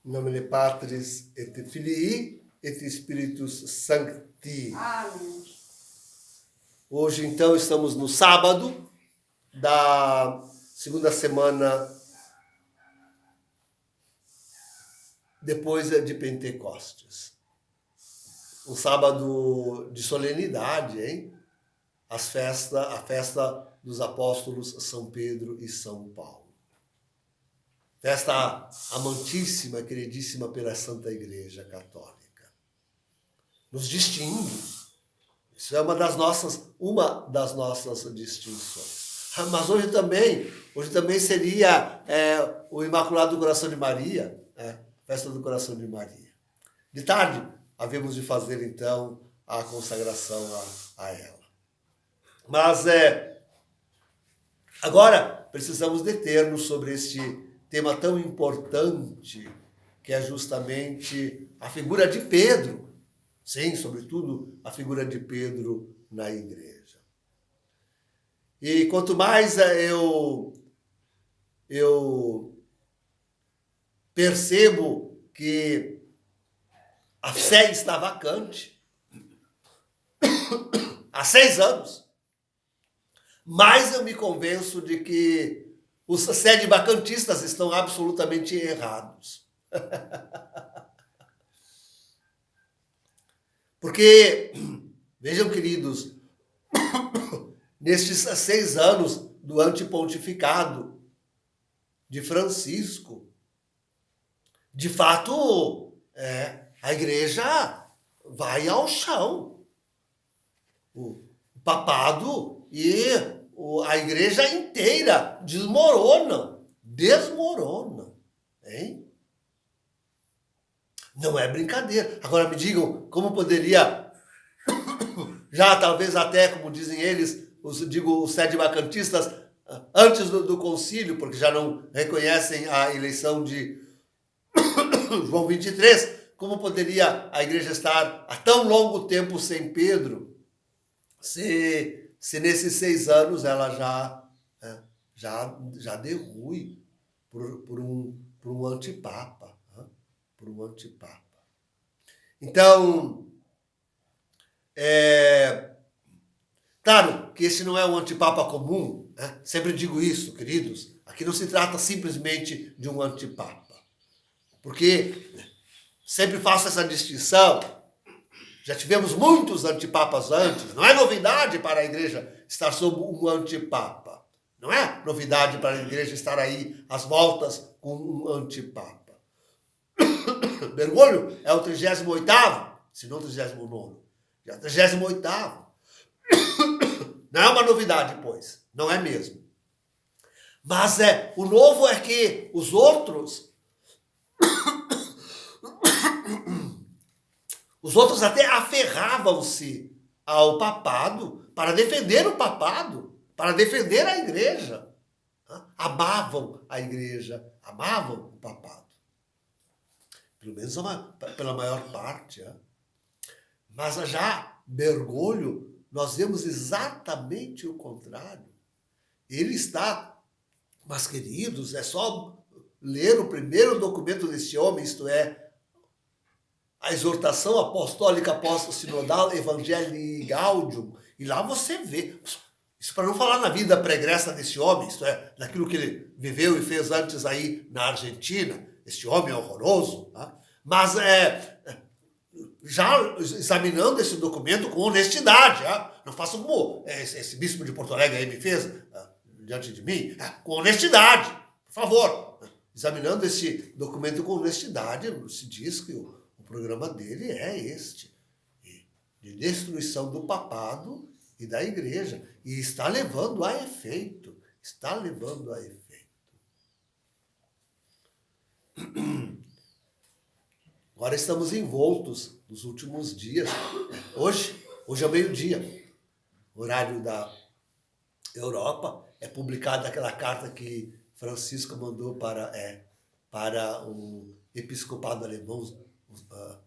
Em nome de Patris et Filii et Spiritus Sancti. Amém. Hoje, então, estamos no sábado da segunda semana depois de Pentecostes. Um sábado de solenidade, hein? A festa dos apóstolos São Pedro e São Paulo. Festa amantíssima, queridíssima pela Santa Igreja Católica. Nos distingue. Isso é uma das nossas distinções. Mas hoje também seria o Imaculado Coração de Maria, festa do Coração de Maria. De tarde, havemos de fazer, então, a consagração a ela. Mas agora precisamos deter-nos sobre este tema tão importante, que é justamente a figura de Pedro. Sim, sobretudo a figura de Pedro na igreja. E quanto mais eu percebo que a sé está vacante há 6 anos, mais eu me convenço de que os sede-vacantistas estão absolutamente errados. Porque, vejam, queridos, nestes 6 anos do antipontificado de Francisco, de fato, a igreja vai ao chão. O papado e a igreja inteira desmoronam. Hein? Não é brincadeira. Agora me digam, como poderia, já talvez até, como dizem eles, os sede-vacantistas, antes do concílio, porque já não reconhecem a eleição de João 23, como poderia a igreja estar há tão longo tempo sem Pedro, se nesses 6 anos ela já derrui por um antipapa. Por um antipapa. Então, claro que esse não é um antipapa comum, né? Sempre digo isso, queridos. Aqui não se trata simplesmente de um antipapa. Porque sempre faço essa distinção. Já tivemos muitos antipapas antes. Não é novidade para a igreja estar sob um antipapa. Não é novidade para a igreja estar aí às voltas com um antipapa. Bergoglio é o 38º, se não o 39º. Já é o 38º. Não é uma novidade, pois. Não é mesmo. Mas o novo é que os outros até aferravam-se ao papado para defender o papado, para defender a igreja. Amavam a igreja, amavam o papado. Pelo menos pela maior parte. Mas já Bergoglio, nós vemos exatamente o contrário. Ele está, mas queridos, é só ler o primeiro documento desse homem, isto é, a exortação apostólica apóstolo-sinodal Evangelii Gaudium, e lá você vê, isso para não falar na vida pregressa desse homem, isto é, naquilo que ele viveu e fez antes aí na Argentina, este homem horroroso, tá? Mas já examinando esse documento com honestidade, não façam como esse bispo de Porto Alegre aí me fez diante de mim, com honestidade, por favor. Examinando esse documento com honestidade, se diz que o programa dele é este, de destruição do papado e da igreja, e está levando a efeito, Agora estamos envoltos nos últimos dias. Hoje é meio-dia, horário da Europa, é publicada aquela carta que Francisco mandou para o episcopado alemão,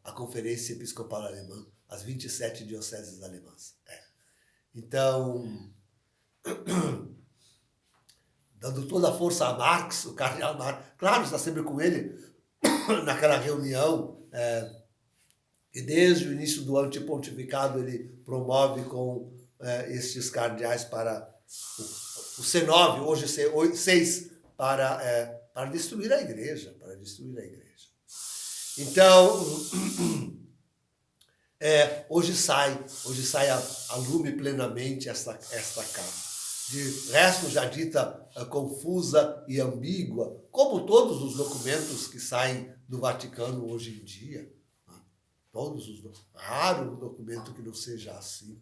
a Conferência Episcopal Alemã, as 27 dioceses alemãs. Então, dando toda a força a Marx, o cardeal Marx, claro, está sempre com ele, naquela reunião, e desde o início do antipontificado ele promove com estes cardeais para o C9, hoje C6, para destruir a igreja, Então, hoje sai a lume plenamente esta carta. De resto, já dita confusa e ambígua, como todos os documentos que saem do Vaticano hoje em dia. Raro um documento que não seja assim.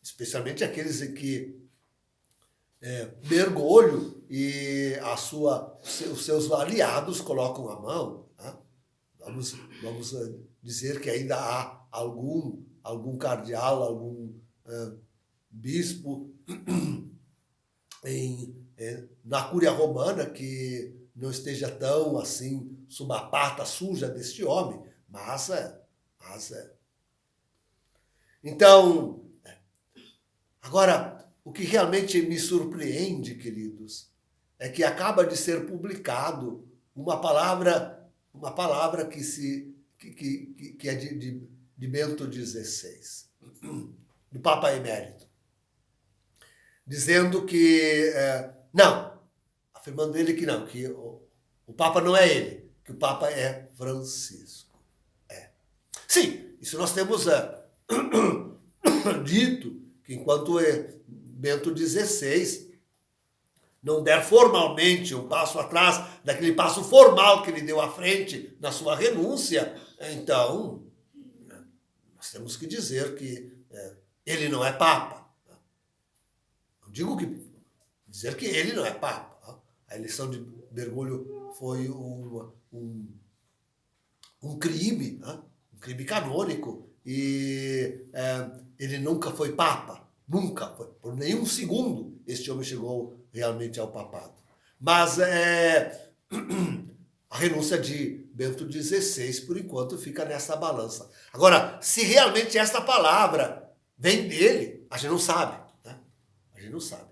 Especialmente aqueles em que Bergoglio e os seus aliados colocam a mão. Né? Vamos dizer que ainda há algum cardeal, algum bispo na Cúria Romana que não esteja tão assim sob a pata suja deste homem, mas Então, agora, o que realmente me surpreende, queridos, é que acaba de ser publicado uma palavra que é de Bento XVI, do Papa Emérito, dizendo que afirmando ele que não, que o Papa não é ele, que o Papa é Francisco. Sim, isso nós temos dito que enquanto Bento XVI não der formalmente um passo atrás daquele passo formal que ele deu à frente na sua renúncia, então nós temos que dizer que ele não é Papa. Não digo que dizer que ele não é Papa. A eleição de Bergoglio foi um crime, um crime canônico, e ele nunca foi Papa. Nunca, por nenhum segundo, este homem chegou realmente ao papado. Mas a renúncia de Bento XVI, por enquanto, fica nessa balança. Agora, se realmente esta palavra vem dele, a gente não sabe. Né? A gente não sabe.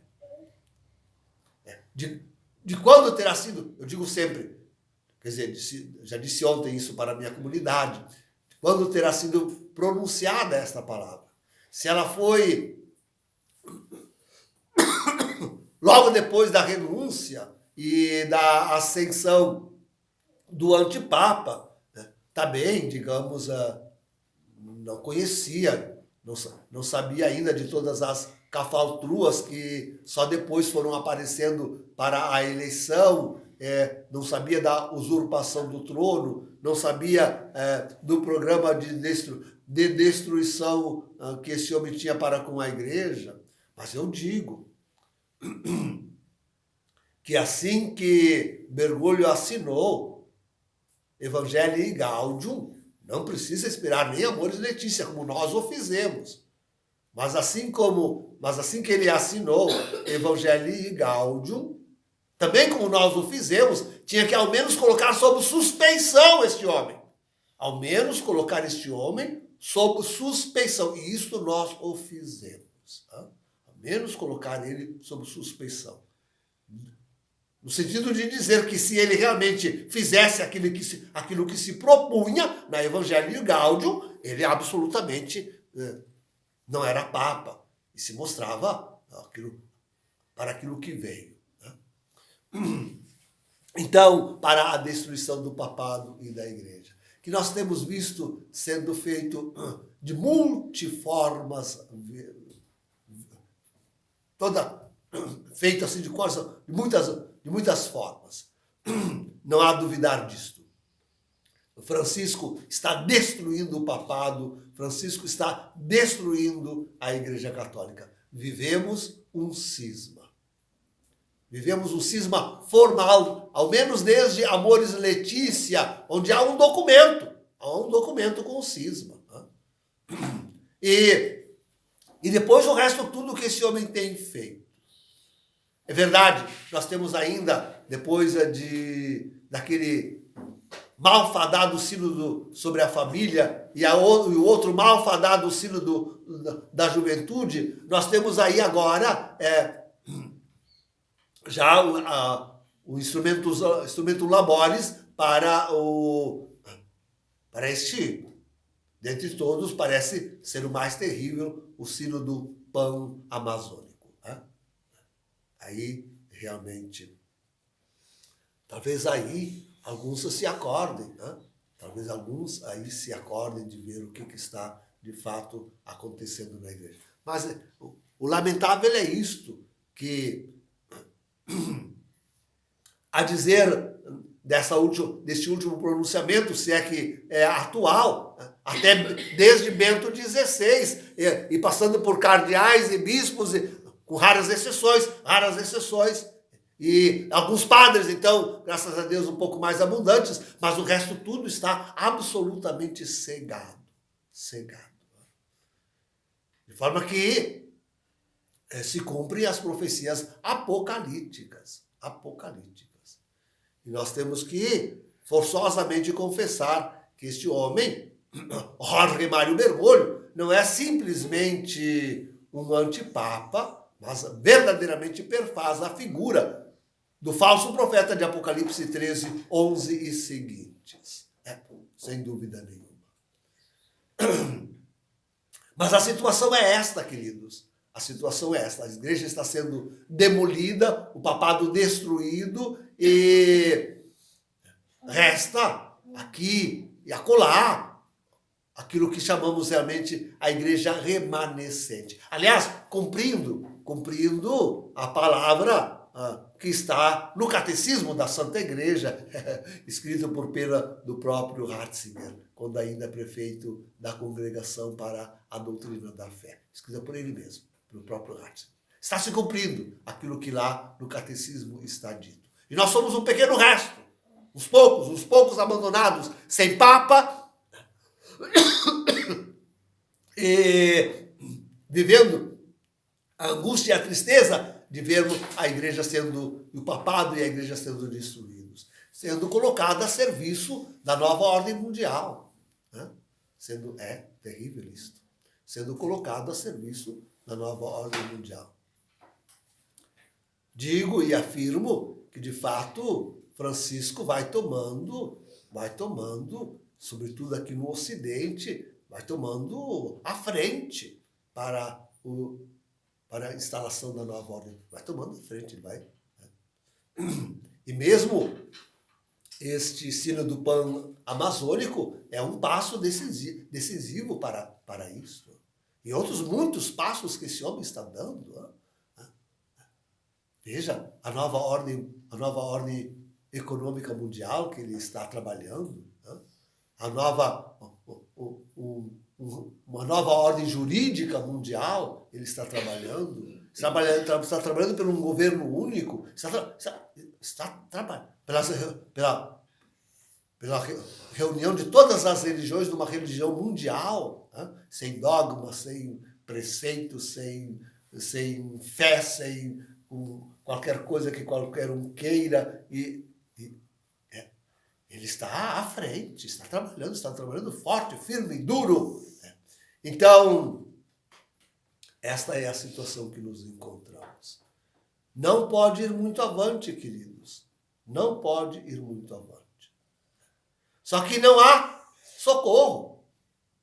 De quando terá sido, eu digo sempre, quer dizer, já disse ontem isso para a minha comunidade, quando terá sido pronunciada esta palavra. Se ela foi logo depois da renúncia e da ascensão do antipapa, também, digamos, não conhecia, não sabia ainda de todas as cafaltruas que só depois foram aparecendo para a eleição, não sabia da usurpação do trono, não sabia do programa de destruição que esse homem tinha para com a igreja. Mas eu digo que assim que Bergoglio assinou Evangelii Gaudium, não precisa esperar nem Amoris Laetitia, como nós o fizemos. Mas assim que ele assinou Evangelii Gaudium, também como nós o fizemos, tinha que ao menos colocar sob suspeição este homem. Ao menos colocar este homem sob suspeição. E isto nós o fizemos. Ao menos colocar ele sob suspeição. No sentido de dizer que se ele realmente fizesse aquilo que se propunha na Evangelii Gaudium, ele absolutamente não era Papa. E se mostrava para aquilo que veio. Então, para a destruição do papado e da igreja, que nós temos visto sendo feito de multiformas, feito assim de muitas formas. Não há duvidar disto. Francisco está destruindo o papado, Francisco está destruindo a Igreja Católica. Vivemos um cisma. Vivemos um cisma formal, ao menos desde Amoris Laetitia, onde há um documento com o cisma. E depois o resto, tudo que esse homem tem feito. É verdade, nós temos ainda, depois daquele malfadado sínodo sobre a família e o outro malfadado sínodo da juventude, nós temos aí agora já o instrumento Laboris para este, dentre todos, parece ser o mais terrível, o sino do pan-amazônico. Né? Aí, realmente, talvez aí alguns se acordem, né? Talvez alguns aí se acordem de ver o que está, de fato, acontecendo na igreja. Mas o lamentável é isto, que a dizer deste último pronunciamento, se é que é atual, até desde Bento XVI, e passando por cardeais e bispos, com raras exceções, e alguns padres, então, graças a Deus, um pouco mais abundantes, mas o resto tudo está absolutamente cegado. De forma que se cumprem as profecias apocalípticas. E nós temos que forçosamente confessar que este homem, Jorge Mário Bergoglio, não é simplesmente um antipapa, mas verdadeiramente perfaz a figura do falso profeta de Apocalipse 13, 11 e seguintes. Sem dúvida nenhuma. Mas a situação é esta, queridos. A situação é esta. A igreja está sendo demolida, o papado destruído e resta aqui e acolá aquilo que chamamos realmente a igreja remanescente. Aliás, cumprindo a palavra que está no Catecismo da Santa Igreja, escrito por pena do próprio Ratzinger, quando ainda prefeito da Congregação para a Doutrina da Fé. Escrita por ele mesmo, pelo próprio Ratzinger. Está se cumprindo aquilo que lá no Catecismo está dito. E nós somos um pequeno resto, uns poucos abandonados, sem Papa, e vivendo a angústia e a tristeza de vermos a igreja sendo, o papado e a igreja sendo destruídos, sendo colocada a serviço da nova ordem mundial. Né? É terrível isto. Sendo colocado a serviço da nova ordem mundial. Digo e afirmo que, de fato, Francisco vai tomando, sobretudo aqui no Ocidente, vai tomando a frente para a instalação da nova ordem. Vai tomando a frente, ele vai. E mesmo este sínodo pan-amazônico é um passo decisivo para isso. E outros muitos passos que esse homem está dando. Veja a nova ordem econômica mundial que ele está trabalhando, uma nova ordem jurídica mundial ele está trabalhando, está trabalhando por um governo único, está trabalhando pela reunião de todas as religiões numa religião mundial, sem dogma, sem preceito, sem fé, sem qualquer coisa que qualquer um queira. Ele está à frente, está trabalhando forte, firme, duro. Então, esta é a situação que nos encontramos. Não pode ir muito avante, queridos. Não pode ir muito avante. Só que não há socorro.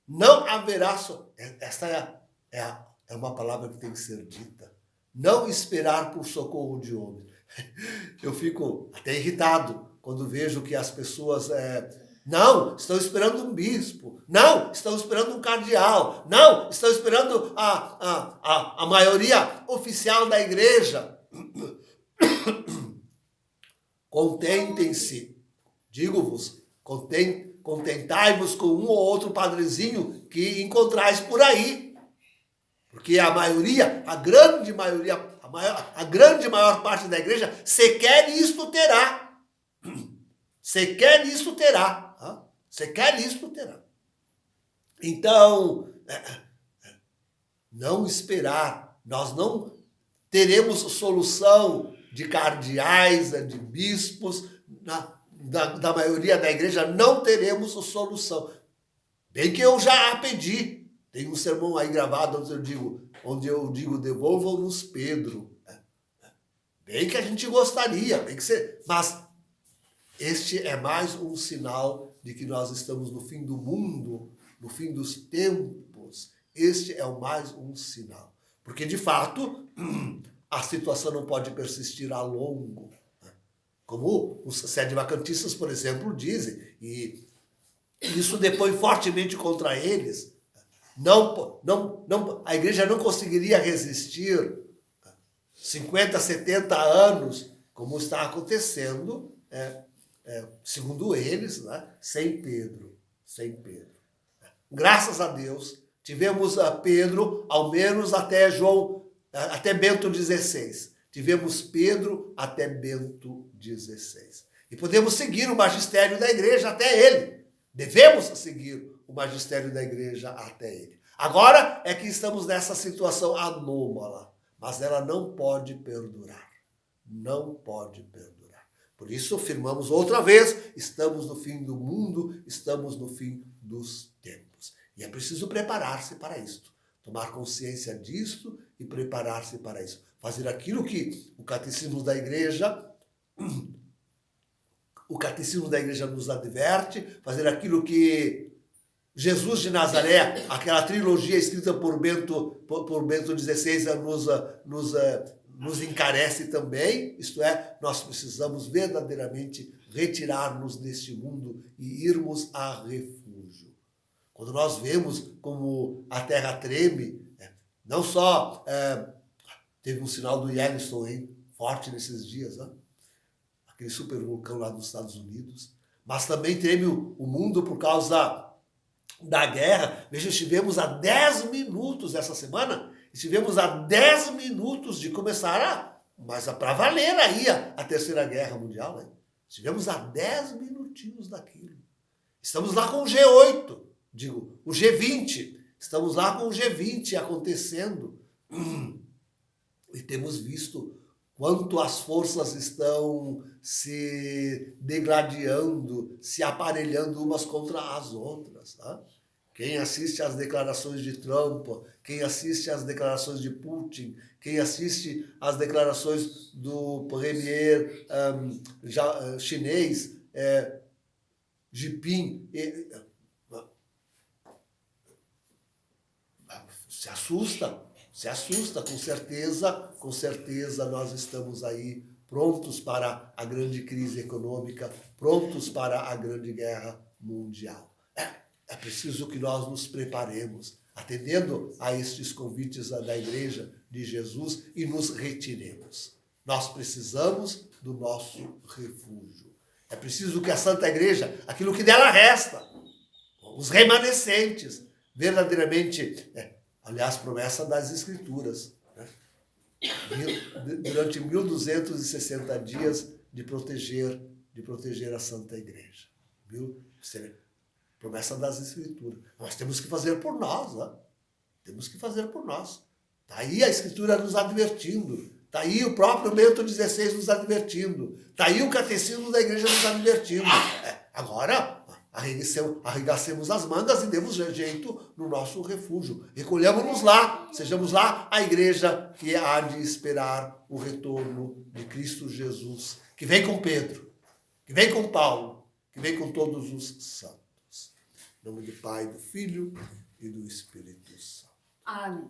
Não haverá socorro. Esta é uma palavra que tem que ser dita. Não esperar por socorro de homens. Eu fico até irritado quando vejo que as pessoas não, estão esperando um bispo. Não, estão esperando um cardeal. Não, estão esperando a maioria oficial da igreja. Contentem-se, digo-vos, contentai-vos com um ou outro padrezinho que encontrais por aí. Porque a maioria, a grande maior parte da igreja, sequer isto terá. Sequer isto terá. Então, não esperar. Nós não teremos solução de cardeais, de bispos, da maioria da igreja, não teremos solução. Bem que eu já a pedi. Tem um sermão aí gravado onde eu digo devolvam-nos Pedro. Bem que a gente gostaria, mas Este é mais um sinal de que nós estamos no fim do mundo, no fim dos tempos. Este é o mais um sinal. Porque, de fato, a situação não pode persistir a longo. Como os sedevacantistas, por exemplo, dizem. E isso depõe fortemente contra eles. A igreja não conseguiria resistir 50, 70 anos, como está acontecendo, segundo eles, né, sem Pedro. Graças a Deus, tivemos Pedro, ao menos até Bento XVI. Tivemos Pedro até Bento XVI. E podemos seguir o magistério da igreja até ele. Devemos seguir o magistério da igreja até ele. Agora é que estamos nessa situação anômala, mas ela não pode perdurar. Não pode perdurar. Por isso, afirmamos outra vez, estamos no fim do mundo, estamos no fim dos tempos. E é preciso preparar-se para isto. Tomar consciência disto e preparar-se para isso. Fazer aquilo que o catecismo da igreja nos adverte, fazer aquilo que Jesus de Nazaré, aquela trilogia escrita por Bento XVI, nos encarece também, isto é, nós precisamos verdadeiramente retirar-nos deste mundo e irmos a refúgio. Quando nós vemos como a terra treme, não só teve um sinal do Yellowstone forte nesses dias, né? Aquele super vulcão lá nos Estados Unidos, mas também treme o mundo por causa da guerra. Veja, estivemos a 10 minutos essa semana, estivemos a 10 minutos de começar mas para valer aí a Terceira Guerra Mundial, né? Estivemos a 10 minutinhos daquilo. Estamos lá com o G8, o G20, estamos lá com o G20 acontecendo. E temos visto quanto as forças estão se degladiando, se aparelhando umas contra as outras. Tá? Quem assiste às declarações de Trump, quem assiste às declarações de Putin, quem assiste às declarações do premier chinês, Jinping, se assusta, com certeza nós estamos aí prontos para a grande crise econômica, prontos para a grande guerra mundial. É preciso que nós nos preparemos, atendendo a estes convites da Igreja de Jesus e nos retiremos. Nós precisamos do nosso refúgio. É preciso que a Santa Igreja, aquilo que dela resta, os remanescentes, verdadeiramente, aliás, promessa das Escrituras, né? Durante 1260 dias de proteger a Santa Igreja. Promessa das Escrituras. Nós temos que fazer por nós, né? Temos que fazer por nós. Está aí a Escritura nos advertindo. Está aí o próprio Bento XVI nos advertindo. Está aí o Catecismo da Igreja nos advertindo. Agora, arregacemos as mangas e demos jeito no nosso refúgio. Recolhamos-nos lá, sejamos lá a igreja que há de esperar o retorno de Cristo Jesus, que vem com Pedro, que vem com Paulo, que vem com todos os santos. Em nome do Pai, do Filho e do Espírito Santo. Amém.